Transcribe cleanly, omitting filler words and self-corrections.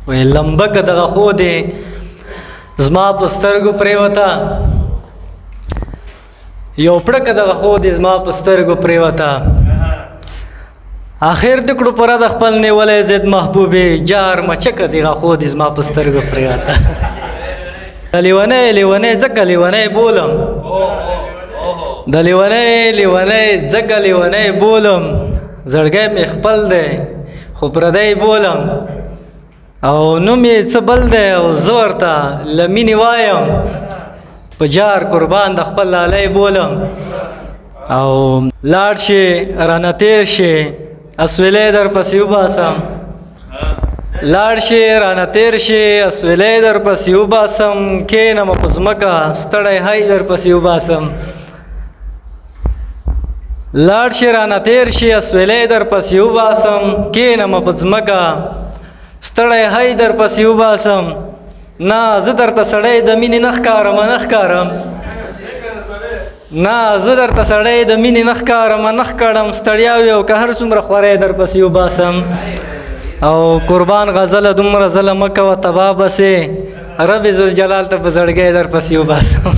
وی لمبک دغه خو دی زما په سترګو پرېوته یو پړک دغه خو دی زما په سترګو پرېوته آخر د کړو پر د خپل نیولې زید محبوبې جار مچکه دغه خو دی زما په سترګو پرېوته لیونی ځکه لیونی بولم د لیونی ځکه لیونی بولم زړګی مې خپل دی خو پردی بولم او نوم یې څه بل دی او زه ورته له مینې وایم په جار قربان د خپل لالی بولم او لاړ شي رانه تیر شي اسویلی در پسې وباسم لاړ شي رانه تیر شي اسویلی در پسې وباسم کښېنم په ځمکه ستړی هی در پسې وباسم لاړ شي رانه تیر شي اسویلی در پسې وباسم کښېنم په ځمکه ستړی هی در پسې وباسم نه زه درته سړی د مینې نه ښکارم نه ښکارم نه زه درته سړی د مینې نه ښکارم نه ښکړم ستړیا وي او که هر څومره خوری در پسې وباسم او قربان غزله دومره ظلم مه کوه تباه بسې رب ذوالجلال ته په زړګی در پسې وباسم